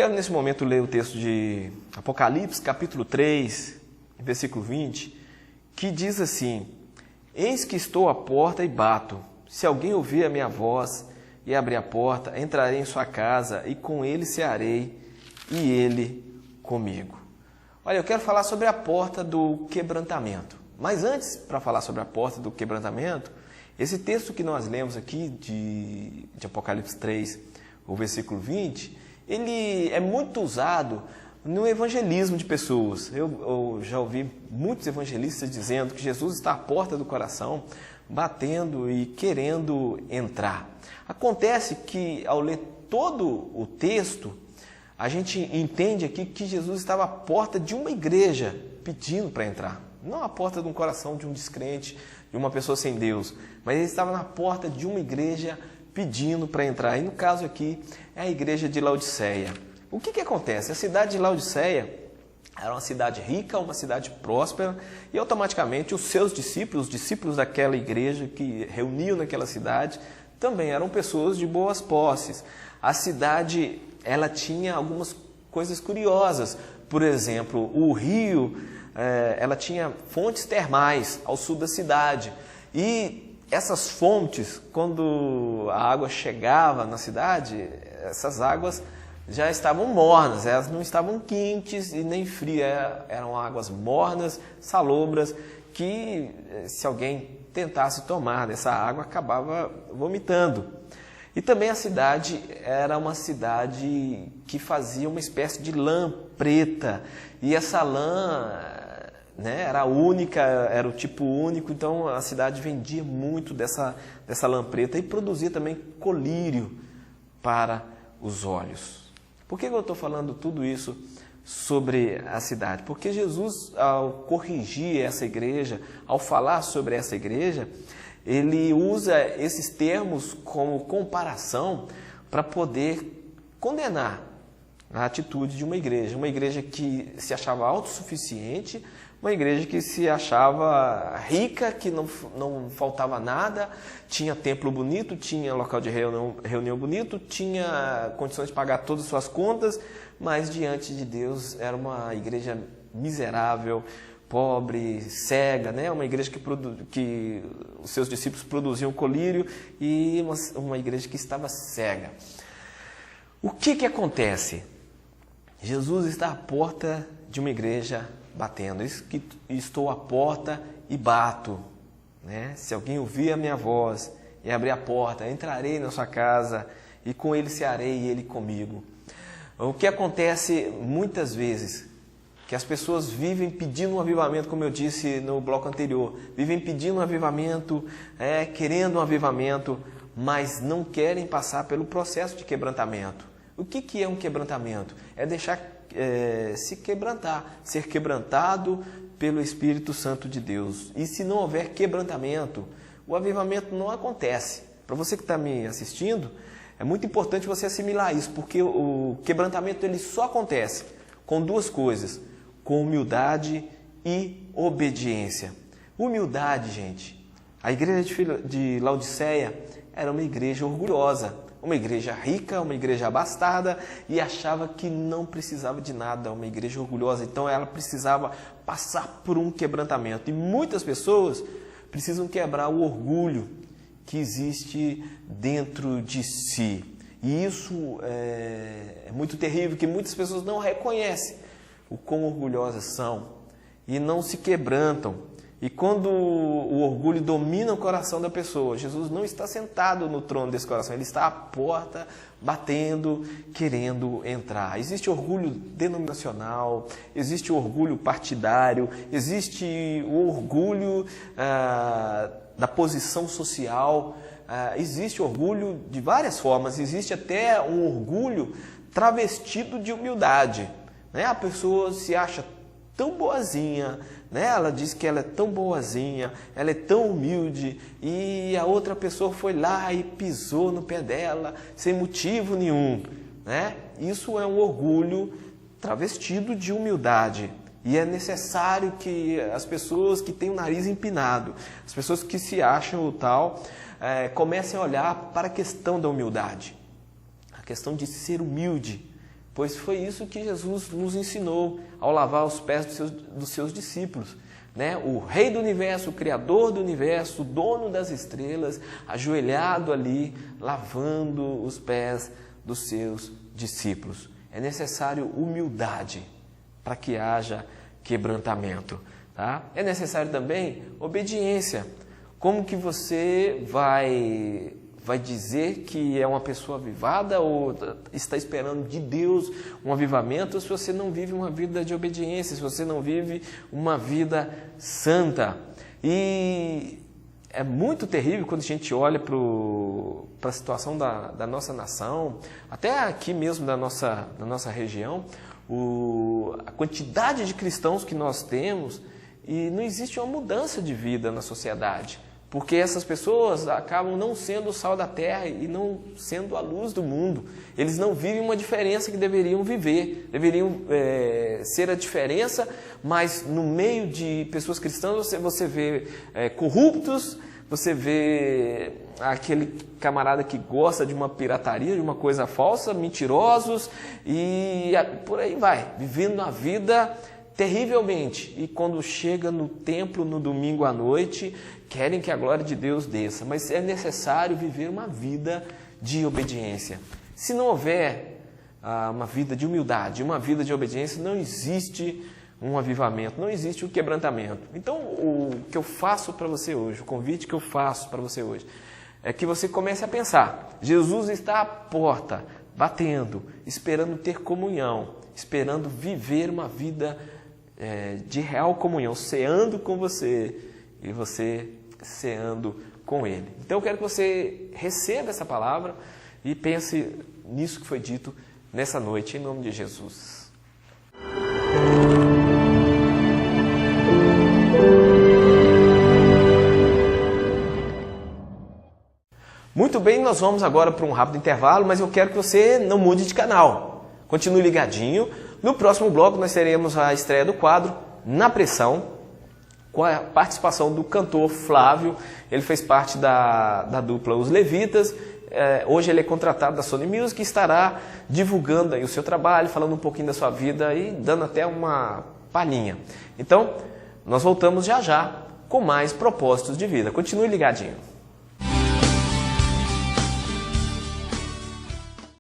quero nesse momento ler o texto de Apocalipse, capítulo 3, versículo 20, que diz assim: Eis que estou à porta e bato. Se alguém ouvir a minha voz e abrir a porta, entrarei em sua casa e com ele cearei e ele comigo. Olha, eu quero falar sobre a porta do quebrantamento. Mas antes, para falar sobre a porta do quebrantamento, esse texto que nós lemos aqui de Apocalipse 3, o versículo 20, ele é muito usado no evangelismo de pessoas. Eu já ouvi muitos evangelistas dizendo que Jesus está à porta do coração, batendo e querendo entrar. Acontece que, ao ler todo o texto, a gente entende aqui que Jesus estava à porta de uma igreja pedindo para entrar. Não à porta de um coração de um descrente, de uma pessoa sem Deus, mas ele estava na porta de uma igreja pedindo para entrar. E no caso aqui é a igreja de Laodiceia. O que acontece? A cidade de Laodiceia era uma cidade rica, uma cidade próspera, e automaticamente os seus discípulos, os discípulos daquela igreja que reuniam naquela cidade, também eram pessoas de boas posses. A cidade, ela tinha algumas coisas curiosas. Por exemplo, o rio, ela tinha fontes termais ao sul da cidade. E essas fontes, quando a água chegava na cidade, essas águas já estavam mornas, elas não estavam quentes e nem frias, eram águas mornas, salobras, que se alguém tentasse tomar dessa água, acabava vomitando. E também a cidade era uma cidade que fazia uma espécie de lã preta, e essa lã, né, era única, era o tipo único, então a cidade vendia muito dessa lã preta e produzia também colírio para os olhos. Por que eu estou falando tudo isso sobre a cidade? Porque Jesus, ao corrigir essa igreja, ao falar sobre essa igreja, ele usa esses termos como comparação para poder condenar a atitude de uma igreja que se achava autossuficiente, uma igreja que se achava rica, que não faltava nada, tinha templo bonito, tinha local de reunião bonito, tinha condições de pagar todas as suas contas, mas diante de Deus era uma igreja miserável, pobre, cega, né? Uma igreja que os seus discípulos produziam colírio e uma igreja que estava cega. O que acontece? Jesus está à porta de uma igreja batendo. Isso que estou à porta e bato, né? Se alguém ouvir a minha voz e abrir a porta, entrarei na sua casa e com ele cearei e ele comigo. O que acontece muitas vezes, que as pessoas vivem pedindo um avivamento, como eu disse no bloco anterior, vivem pedindo um avivamento, querendo um avivamento, mas não querem passar pelo processo de quebrantamento. O que é um quebrantamento? É deixar se quebrantar, ser quebrantado pelo Espírito Santo de Deus. E se não houver quebrantamento, o avivamento não acontece. Para você que está me assistindo, é muito importante você assimilar isso, porque o quebrantamento ele só acontece com duas coisas: com humildade e obediência. Humildade, gente. A igreja de Laodiceia era uma igreja orgulhosa, uma igreja rica, uma igreja abastada, e achava que não precisava de nada, uma igreja orgulhosa. Então ela precisava passar por um quebrantamento. E muitas pessoas precisam quebrar o orgulho que existe dentro de si. E isso é muito terrível, que muitas pessoas não reconhecem o quão orgulhosas são e não se quebrantam. E quando o orgulho domina o coração da pessoa, Jesus não está sentado no trono desse coração, ele está à porta, batendo, querendo entrar. Existe orgulho denominacional, existe orgulho partidário, existe o orgulho da posição social, existe orgulho de várias formas, existe até um orgulho travestido de humildade. Né? A pessoa se acha tão boazinha, né? Ela diz que ela é tão boazinha, ela é tão humilde, e a outra pessoa foi lá e pisou no pé dela sem motivo nenhum, né? Isso é um orgulho travestido de humildade. E é necessário que as pessoas que têm o nariz empinado, as pessoas que se acham o tal, comecem a olhar para a questão da humildade, a questão de ser humilde, pois foi isso que Jesus nos ensinou ao lavar os pés dos seus discípulos. O Rei do Universo, o Criador do Universo, o dono das estrelas, ajoelhado ali, lavando os pés dos seus discípulos. É necessário humildade para que haja quebrantamento. Tá? É necessário também obediência. Como que você vai dizer que é uma pessoa avivada ou está esperando de Deus um avivamento se você não vive uma vida de obediência, se você não vive uma vida santa? E é muito terrível quando a gente olha para a situação da nossa nação, até aqui mesmo da nossa região, a quantidade de cristãos que nós temos, e não existe uma mudança de vida na sociedade. Porque essas pessoas acabam não sendo o sal da terra e não sendo a luz do mundo. Eles não vivem uma diferença que deveriam viver. Deveriam ser a diferença, mas no meio de pessoas cristãs você vê corruptos, você vê aquele camarada que gosta de uma pirataria, de uma coisa falsa, mentirosos, e por aí vai, vivendo a vida terrivelmente. E quando chega no templo no domingo à noite, querem que a glória de Deus desça. Mas é necessário viver uma vida de obediência. Se não houver uma vida de humildade, uma vida de obediência, não existe um avivamento, não existe um quebrantamento. Então, o que eu faço para você hoje, o convite que eu faço para você hoje, é que você comece a pensar: Jesus está à porta, batendo, esperando ter comunhão, esperando viver uma vida de real comunhão, ceando com você e você ceando com Ele. Então eu quero que você receba essa palavra e pense nisso que foi dito nessa noite, em nome de Jesus. Muito bem, nós vamos agora para um rápido intervalo, mas eu quero que você não mude de canal. Continue ligadinho. No próximo bloco nós teremos a estreia do quadro Na Pressão, com a participação do cantor Flávio. Ele fez parte da dupla Os Levitas. Hoje ele é contratado da Sony Music e estará divulgando aí o seu trabalho, falando um pouquinho da sua vida e dando até uma palhinha. Então, nós voltamos já com mais propósitos de vida. Continue ligadinho.